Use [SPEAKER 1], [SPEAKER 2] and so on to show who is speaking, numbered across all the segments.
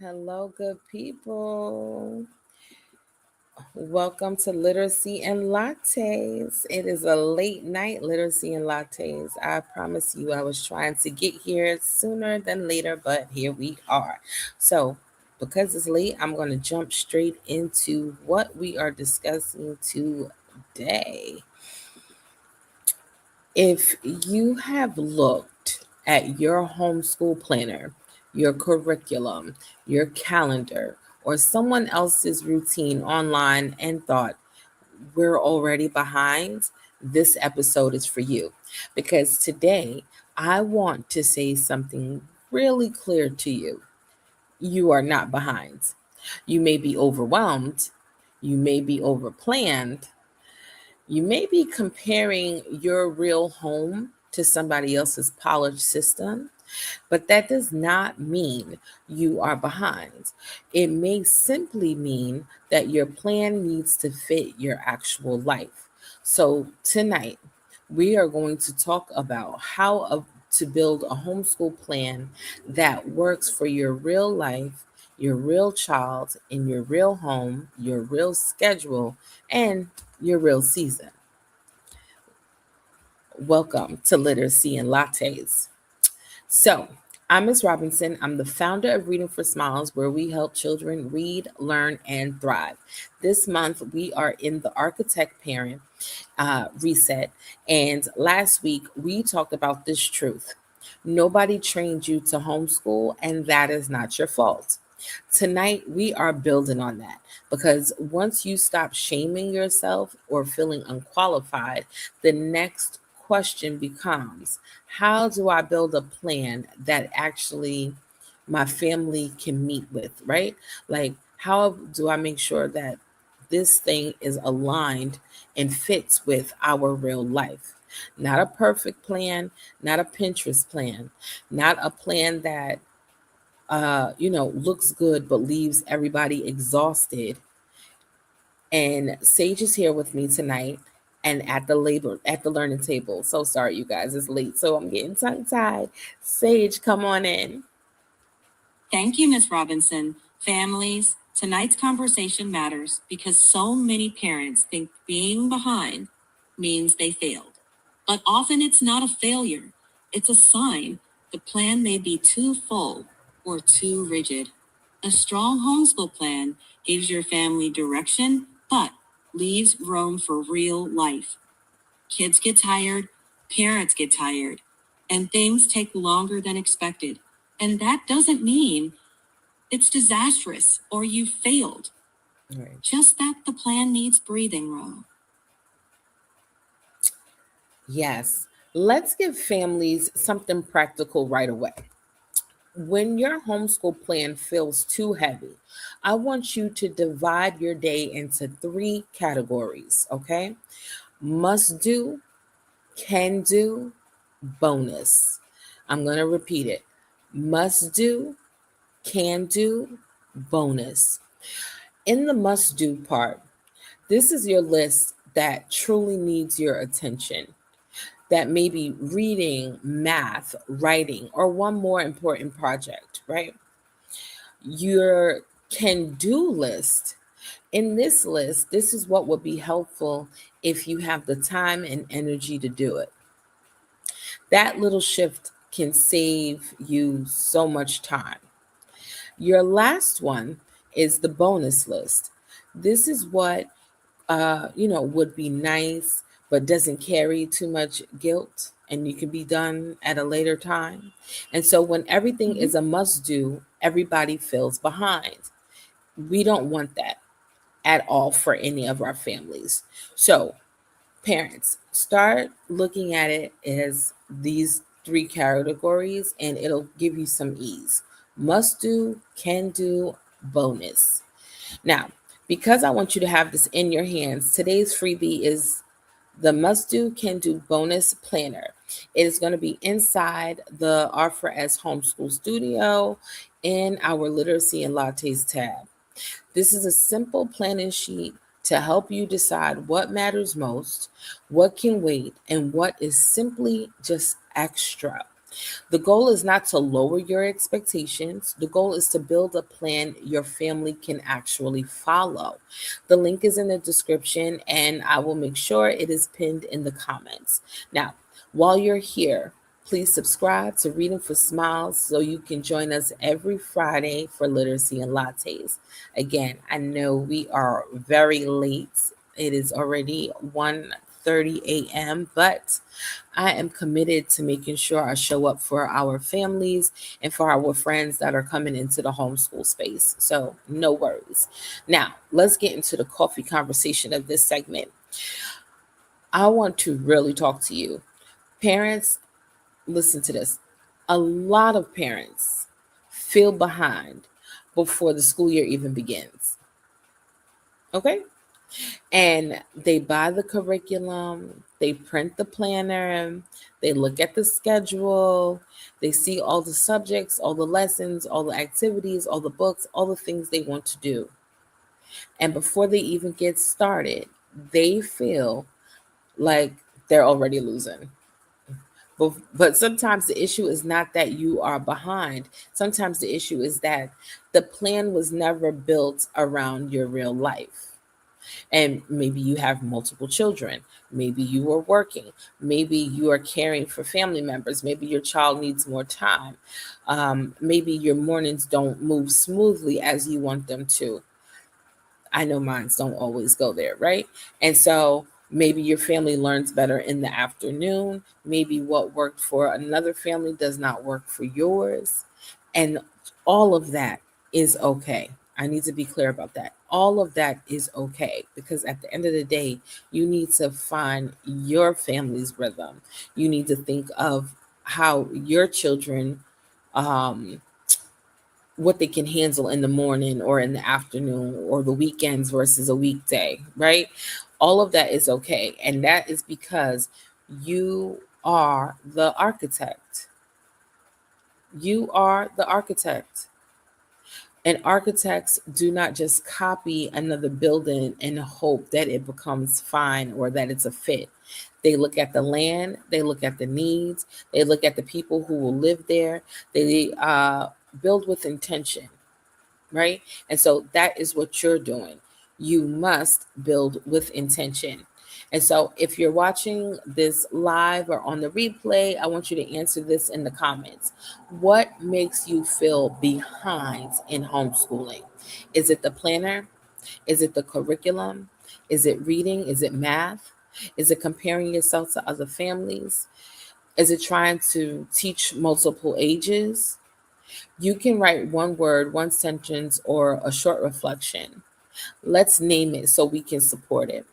[SPEAKER 1] Hello, good people. Welcome to Literacy and Lattes. It is a late night Literacy and Lattes. I promise you, I was trying to get here sooner than later, but here we are. So, because it's late, I'm going to jump straight into what we are discussing today. If you have looked at your homeschool planner, your curriculum, your calendar, or someone else's routine online and thought, we're already behind, this episode is for you. Because today, I want to say something really clear to you. You are not behind. You may be overwhelmed, you may be overplanned, you may be comparing your real home to somebody else's polished system, but that does not mean you are behind. It may simply mean that your plan needs to fit your actual life. So, tonight, we are going to talk about to build a homeschool plan that works for your real life, your real child, in your real home, your real schedule, and your real season. Welcome to Literacy and Lattes. So, I'm Ms. Robinson. I'm the founder of Reading for Smiles, where we help children read, learn, and thrive. This month, we are in the Architect Parent Reset. And last week, we talked about this truth. Nobody trained you to homeschool, and that is not your fault. Tonight, we are building on that because once you stop shaming yourself or feeling unqualified, the next question becomes, how do I build a plan that actually my family can meet with, right? Like, how do I make sure that this thing is aligned and fits with our real life? Not a perfect plan, not a Pinterest plan, not a plan that looks good but leaves everybody exhausted. And Sage is here with me tonight and at the learning table. So sorry, you guys, it's late, so I'm getting tongue tied. Sage, come on in.
[SPEAKER 2] Thank you, Ms. Robinson. Families, tonight's conversation matters because so many parents think being behind means they failed. But often it's not a failure, it's a sign the plan may be too full or too rigid. A strong homeschool plan gives your family direction, but leaves room for real life. Kids get tired, parents get tired, and things take longer than expected. And that doesn't mean it's disastrous or you failed,
[SPEAKER 1] Right.
[SPEAKER 2] just that the plan needs breathing room.
[SPEAKER 1] Yes. Let's give families something practical right away. When your homeschool plan feels too heavy, I want you to divide your day into three categories, okay? Must do, can do, bonus. I'm going to repeat it. Must do, can do, bonus. In the must do part, this is your list that truly needs your attention. That may be reading, math, writing, or one more important project, right? Your can do list. In this list, this is what would be helpful if you have the time and energy to do it. That little shift can save you so much time. Your last one is the bonus list. This is what would be nice, but doesn't carry too much guilt, and you can be done at a later time. And so when everything
[SPEAKER 2] Mhm.
[SPEAKER 1] is a must do, everybody feels behind. We don't want that at all for any of our families. So parents, start looking at it as these three categories and it'll give you some ease. Must do, can do, bonus. Now, because I want you to have this in your hands, today's freebie is the must do, can do bonus planner. It is going to be inside the Offer as Homeschool Studio in our Literacy and Lattes tab. This is a simple planning sheet to help you decide what matters most, what can wait, and what is simply just extra. The goal is not to lower your expectations. The goal is to build a plan your family can actually follow. The link is in the description, and I will make sure it is pinned in the comments. Now, while you're here, please subscribe to Reading for Smiles so you can join us every Friday for Literacy and Lattes. Again, I know we are very late. It is already 1:30 a.m., but I am committed to making sure I show up for our families and for our friends that are coming into the homeschool space. So, no worries. Now, let's get into the coffee conversation of this segment. I want to really talk to you. Parents, listen to this. A lot of parents feel behind before the school year even begins. Okay? And they buy the curriculum, they print the planner, they look at the schedule, they see all the subjects, all the lessons, all the activities, all the books, all the things they want to do. And before they even get started, they feel like they're already losing. But sometimes the issue is not that you are behind. Sometimes the issue is that the plan was never built around your real life. And maybe you have multiple children. Maybe you are working. Maybe you are caring for family members. Maybe your child needs more time. Maybe your mornings don't move smoothly as you want them to. I know mines don't always go there, right? And so maybe your family learns better in the afternoon. Maybe what worked for another family does not work for yours. And all of that is okay. I need to be clear about that. All of that is okay because at the end of the day, you need to find your family's rhythm. You need to think of how your children um, what they can handle in the morning or in the afternoon or the weekends versus a weekday, right? All of that is okay. And that is because you are the architect. You are the architect. And architects do not just copy another building and hope that it becomes fine or that it's a fit. They look at the land, they look at the needs, they look at the people who will live there, they build with intention, right? And so that is what you're doing. You must build with intention. And so if you're watching this live or on the replay, I want you to answer this in the comments. What makes you feel behind in homeschooling? Is it the planner? Is it the curriculum? Is it reading? Is it math? Is it comparing yourself to other families? Is it trying to teach multiple ages? You can write one word, one sentence, or a short reflection. Let's name it so we can support it.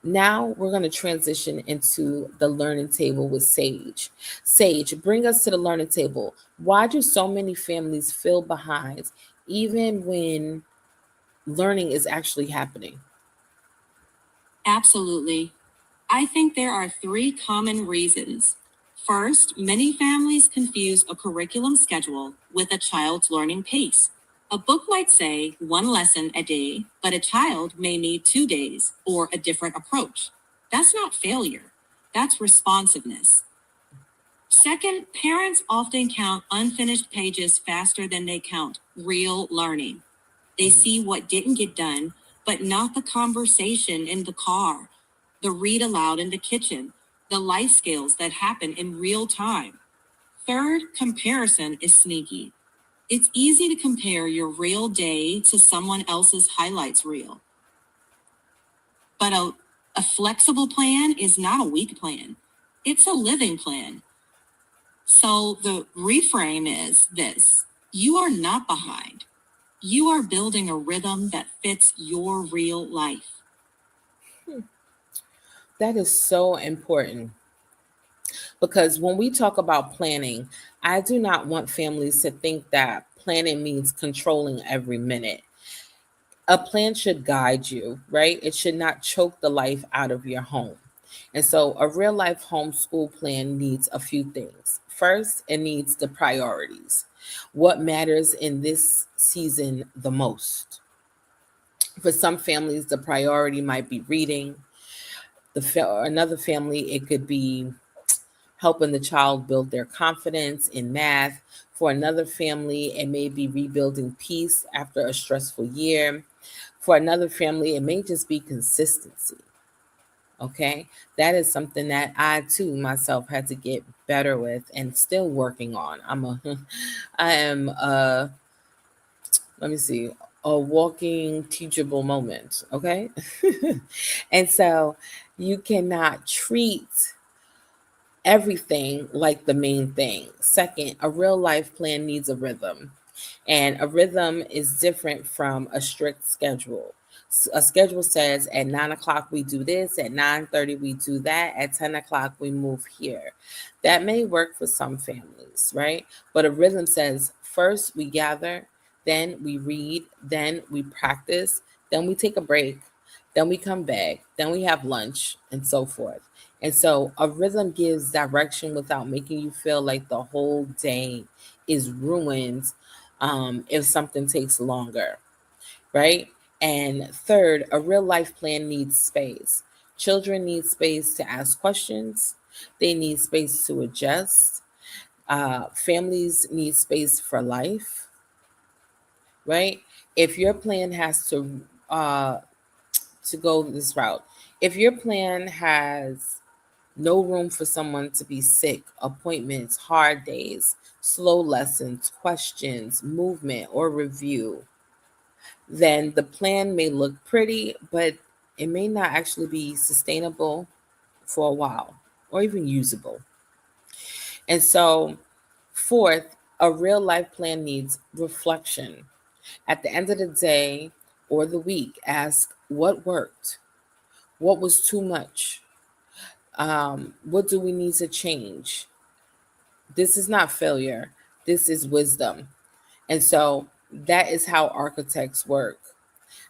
[SPEAKER 1] Now we're going to transition into the learning table with Sage. Sage, bring us to the learning table. Why do so many families feel behind even when learning is actually happening?
[SPEAKER 2] Absolutely. I think there are three common reasons. First, many families confuse a curriculum schedule with a child's learning pace. A book might say one lesson a day, but a child may need 2 days or a different approach. That's not failure, that's responsiveness. Second, parents often count unfinished pages faster than they count real learning. They see what didn't get done, but not the conversation in the car, the read aloud in the kitchen, the life skills that happen in real time. Third, comparison is sneaky. It's easy to compare your real day to someone else's highlights reel. But a flexible plan is not a weak plan, it's a living plan. So the reframe is this: you are not behind. You are building a rhythm that fits your real life.
[SPEAKER 1] That is so important because when we talk about planning, I do not want families to think that planning means controlling every minute. A plan should guide you, right? It should not choke the life out of your home. And so a real life homeschool plan needs a few things. First, it needs the priorities. What matters in this season the most? For some families, the priority might be reading. Another family, it could be helping the child build their confidence in math. For another family, it may be rebuilding peace after a stressful year. For another family, it may just be consistency. Okay. That is something that I too myself had to get better with and still working on. I am let me see, a walking teachable moment. Okay. And so you cannot treat everything like the main thing. Second, a real life plan needs a rhythm. And a rhythm is different from a strict schedule. A schedule says at 9 o'clock we do this, at 9:30 we do that, at 10 o'clock we move here. That may work for some families, right? But a rhythm says first we gather, then we read, then we practice, then we take a break, then we come back, then we have lunch, and so forth. And so a rhythm gives direction without making you feel like the whole day is ruined if something takes longer, right? And third, a real life plan needs space. Children need space to ask questions, they need space to adjust. Families need space for life, right? If your plan has to go this route, if your plan has no room for someone to be sick, appointments, hard days, slow lessons, questions, movement, or review, then the plan may look pretty, but it may not actually be sustainable for a while or even usable. And so, fourth, a real life plan needs reflection. At the end of the day or the week, ask what worked, what was too much, what do we need to change. This is not failure, this is wisdom. And so, that is how architects work.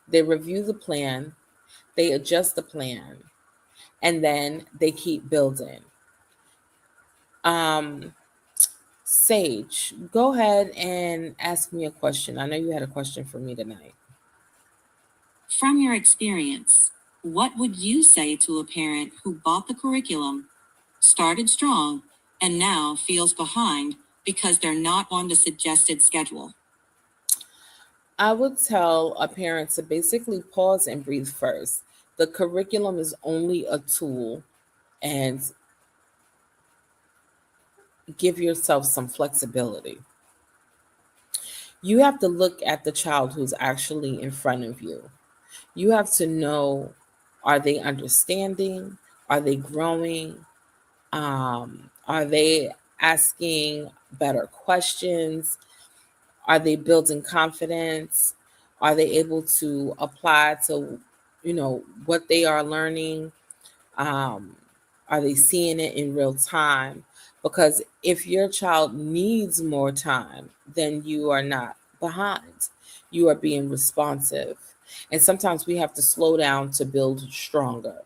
[SPEAKER 1] They review the plan, they adjust the plan, and then they keep building. Um, Sage, go ahead and ask me a question. I know you had a question for me tonight.
[SPEAKER 2] From your experience, what would you say to a parent who bought the curriculum, started strong, and now feels behind because they're not on the suggested schedule?
[SPEAKER 1] I would tell a parent to basically pause and breathe first. The curriculum is only a tool, and give yourself some flexibility. You have to look at the child who's actually in front of you. You have to know, are they understanding? Are they growing? Are they asking better questions? Are they building confidence? Are they able to apply to, what they are learning? Um, are they seeing it in real time? Because if your child needs more time, then you are not behind. You are being responsive. And sometimes we have to slow down to build stronger.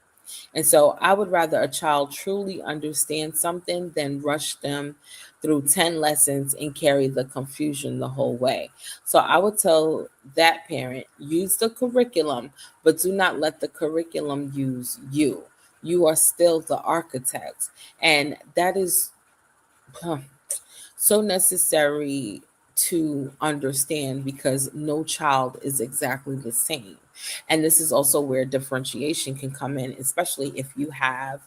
[SPEAKER 1] And so I would rather a child truly understand something than rush them through 10 lessons and carry the confusion the whole way. So I would tell that parent, use the curriculum, but do not let the curriculum use you. You are still the architect. And that is huh, so necessary to understand because no child is exactly the same. And this is also where differentiation can come in, especially if you have,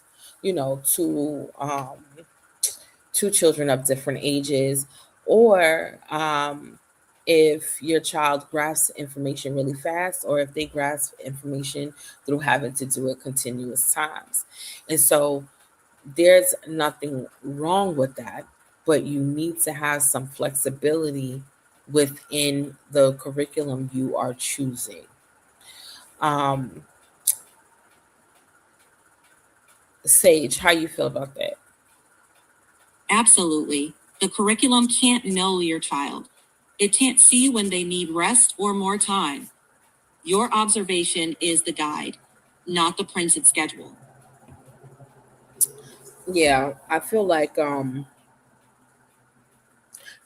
[SPEAKER 1] two children of different ages, or if your child grasps information really fast, or if they grasp information through having to do it continuous times. And so there's nothing wrong with that, but you need to have some flexibility within the curriculum you are choosing. Um, Sage, how you feel about that?
[SPEAKER 2] Absolutely. The curriculum can't know your child. It can't see when they need rest or more time. Your observation is the guide, not the printed schedule.
[SPEAKER 1] Yeah, I feel like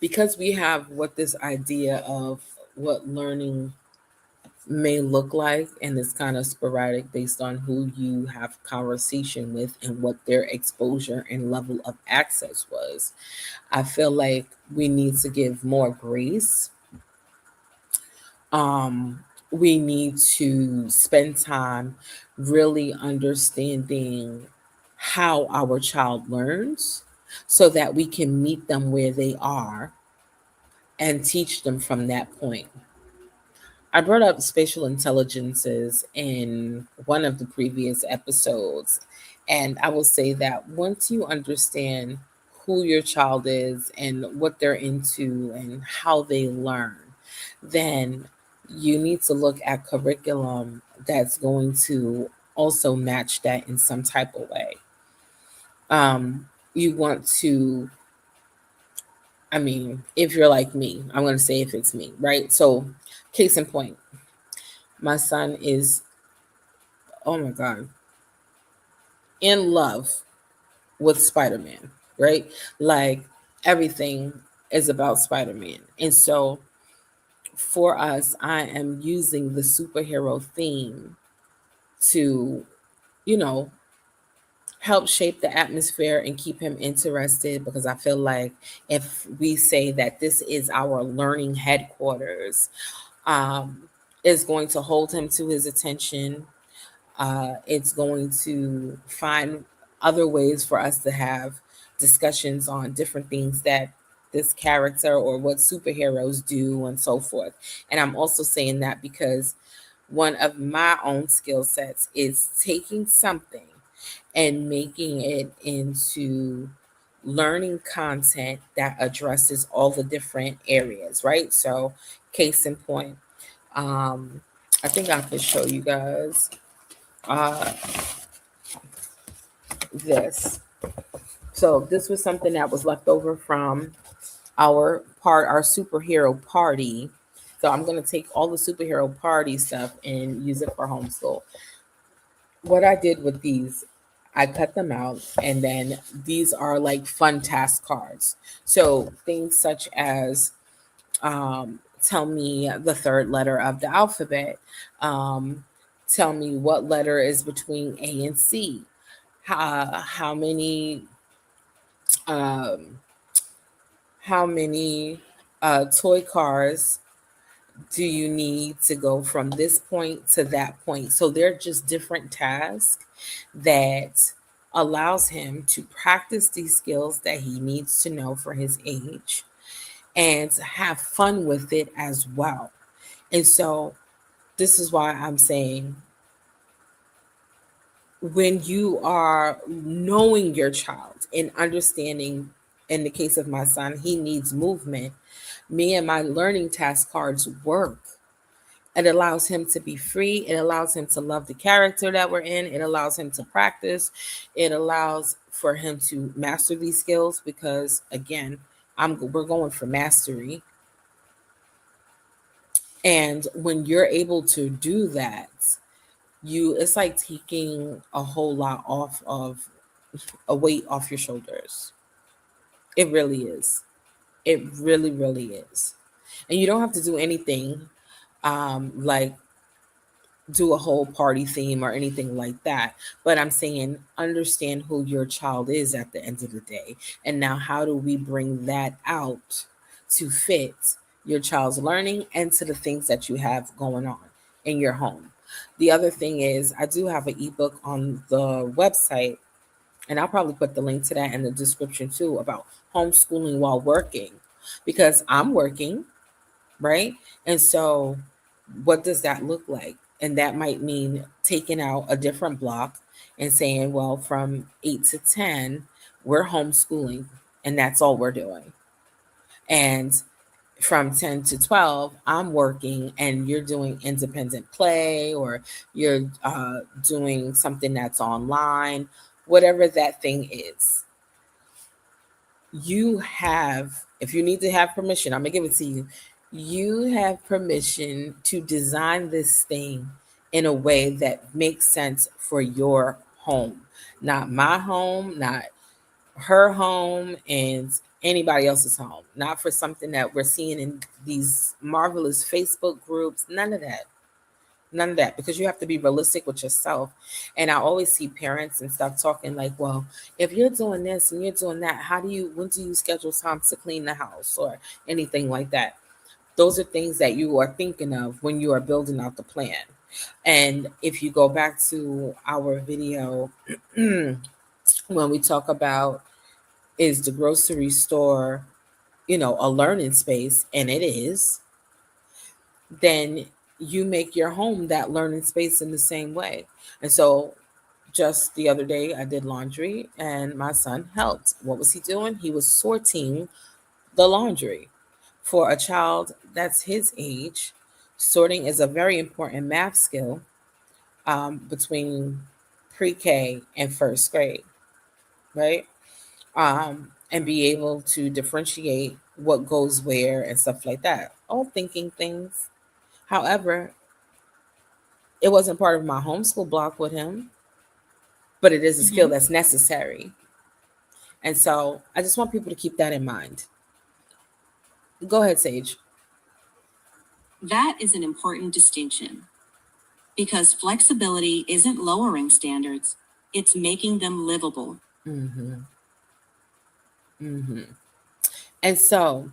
[SPEAKER 1] because we have what this idea of what learning may look like, and it's kind of sporadic based on who you have conversation with and what their exposure and level of access was. I feel like we need to give more grace. um we need to spend time really understanding how our child learns so that we can meet them where they are and teach them from that point. I brought up spatial intelligences in one of the previous episodes, and I will say that once you understand who your child is and what they're into and how they learn, then you need to look at curriculum that's going to also match that in some type of way. Um, you want to, I mean, if you're like me, I'm going to say if it's me, right? So, case in point, my son is, oh my God, in love with Spider Man, right? Like everything is about Spider Man. And so for us, I am using the superhero theme to, you know, help shape the atmosphere and keep him interested, because I feel like if we say that this is our learning headquarters, um, is going to hold him to his attention. It's going to find other ways for us to have discussions on different things that this character or what superheroes do and so forth. And I'm also saying that because one of my own skill sets is taking something and making it into learning content that addresses all the different areas, right? So, case in point, um, I think I could show you guys uh, this. So this was something that was left over from our superhero party. So I'm gonna take all the superhero party stuff and use it for homeschool. What I did with these, I cut them out, and then these are like fun task cards. So things such as tell me the third letter of the alphabet. Um, Tell me what letter is between A and C. How many um, how many toy cars do you need to go from this point to that point? So they're just different tasks that allows him to practice these skills that he needs to know for his age and to have fun with it as well. And so this is why I'm saying, when you are knowing your child and understanding, in the case of my son, he needs movement, me and my learning task cards work. It allows him to be free. It allows him to love the character that we're in. It allows him to practice. It allows for him to master these skills because, again, we're going for mastery. And when you're able to do that, it's like taking a whole lot off of a weight off your shoulders. It really is. It really, really is. And you don't have to do anything like do a whole party theme or anything like that. But I'm saying understand who your child is at the end of the day. And now, how do we bring that out to fit your child's learning and to the things that you have going on in your home? The other thing is, I do have an ebook on the website, and I'll probably put the link to that in the description too, about homeschooling while working, because I'm working, right? And so, what does that look like? And that might mean taking out a different block and saying, well, from 8 to 10, we're homeschooling, and that's all we're doing. And from 10 to 12, I'm working, and you're doing independent play, or you're doing something that's online, whatever that thing is. You have, if you need to have permission, I'm gonna give it to you. You have permission to design this thing in a way that makes sense for your home, not my home, not her home, and anybody else's home, not for something that we're seeing in these marvelous Facebook groups, none of that. None of that, because you have to be realistic with yourself. And I always see parents and stuff talking like, well, if you're doing this and you're doing that, when do you schedule time to clean the house or anything like that? Those are things that you are thinking of when you are building out the plan. And if you go back to our video, when we talk about, is the grocery store, a learning space, and it is, then you make your home that learning space in the same way. And so just the other day, I did laundry and my son helped. What was he doing? He was sorting the laundry. For a child that's his age, sorting is a very important math skill, between pre-K and first grade, right? And be able to differentiate what goes where and stuff like that. All thinking things. However, it wasn't part of my homeschool block with him, but it is a skill
[SPEAKER 2] Mhm.
[SPEAKER 1] that's necessary. And so I just want people to keep that in mind. Go ahead, Sage.
[SPEAKER 2] That is an important distinction because flexibility isn't lowering standards, it's making them livable.
[SPEAKER 1] Mm-hmm. Mm-hmm. And so,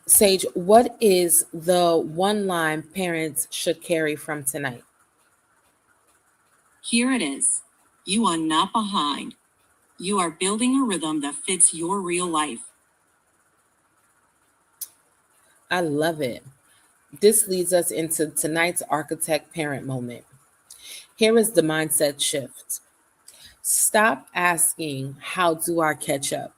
[SPEAKER 1] Sage, what is the one line parents should carry from tonight?
[SPEAKER 2] Here it is. You are not behind. You are building a rhythm that fits your real life.
[SPEAKER 1] I love it. This leads us into tonight's architect parent moment. Here is the mindset shift. Stop asking, how do I catch up?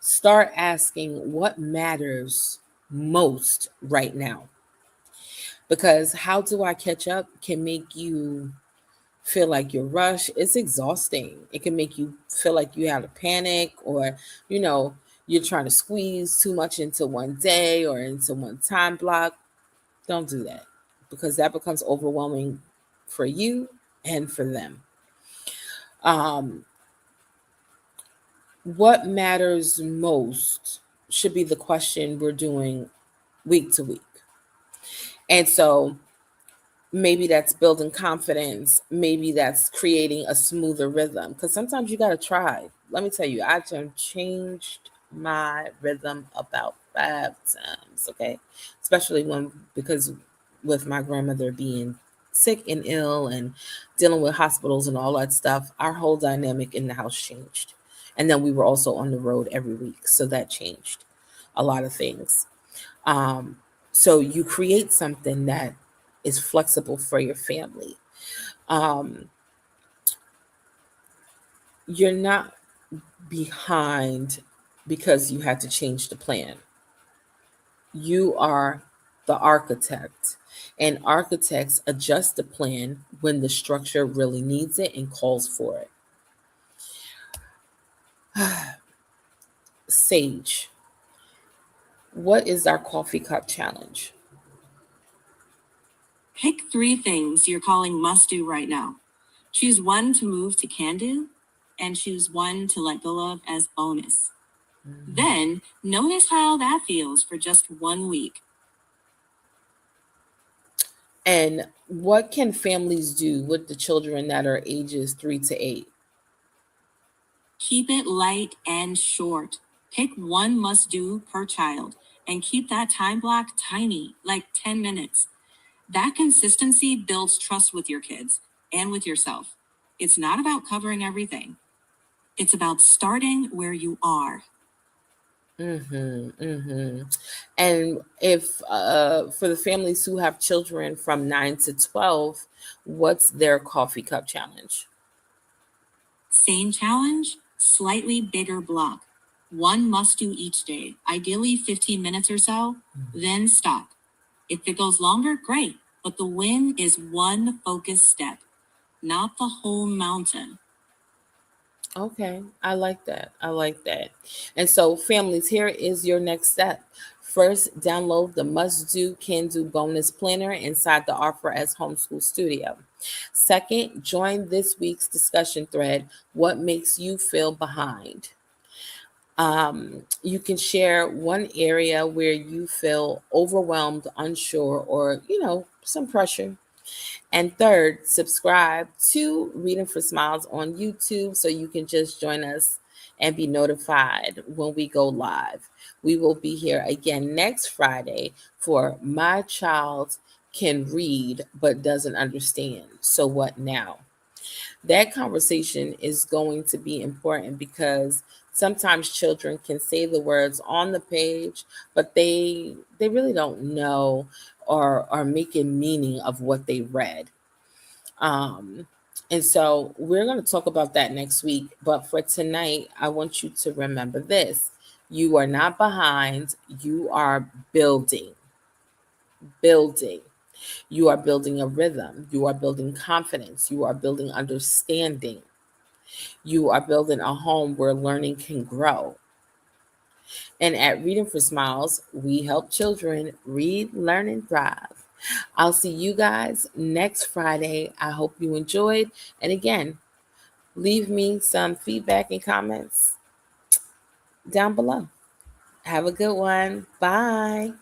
[SPEAKER 1] Start asking, what matters most right now? Because how do I catch up can make you feel like you're rushed. It's exhausting. It can make you feel like you have a panic, or, you know, you're trying to squeeze too much into one day or into one time block. Don't do that, because that becomes overwhelming for you and for them. Um, what matters most should be the question we're doing week to week. And so maybe that's building confidence, maybe that's creating a smoother rhythm, because sometimes you got to try. Let me tell you, I done changed my rhythm about 5 times, okay? Especially because with my grandmother being sick and ill and dealing with hospitals and all that stuff, our whole dynamic in the house changed. And then we were also on the road every week, so that changed a lot of things. Um, so you create something that is flexible for your family. Um, you're not behind because you had to change the plan. You are the architect, and architects adjust the plan when the structure really needs it and calls for it. Sage, what is our coffee cup challenge?
[SPEAKER 2] Pick 3 things you're calling must do right now. Choose one to move to can do, and choose one to let go of as bonus. Then notice how that feels for just 1 week.
[SPEAKER 1] And what can families do with the children that are ages 3 to 8?
[SPEAKER 2] Keep it light and short. Pick one must do per child and keep that time block tiny, like 10 minutes. That consistency builds trust with your kids and with yourself. It's not about covering everything, it's about starting where you are.
[SPEAKER 1] Mm-hmm. And if for the families who have children from 9 to 12, what's their coffee cup challenge?
[SPEAKER 2] Same challenge, slightly bigger block. One must do each day, ideally 15 minutes or so, then stop. If it goes longer, great, but the win is one focused step, not the whole mountain.
[SPEAKER 1] Okay, I like that. I like that. And so, families, here is your next step. First, download the Must Do Can Do bonus planner inside the Offer as Homeschool Studio. Second, join this week's discussion thread, What Makes You Feel Behind? You can share one area where you feel overwhelmed, unsure, or, some pressure. And third, subscribe to Reading for Smiles on YouTube so you can just join us and be notified when we go live. We will be here again next Friday for My Child Can Read but Doesn't Understand. So what now? That conversation is going to be important because sometimes children can say the words on the page, but they really don't know or are making meaning of what they read. um and so we're going to talk about that next week, but for tonight I want you to remember this: you are not behind, you are building. You are building a rhythm, you are building confidence, you are building understanding. You are building a home where learning can grow. And at Reading for Smiles, we help children read, learn, and thrive. I'll see you guys next Friday. I hope you enjoyed. And again, leave me some feedback and comments down below. Have a good one. Bye.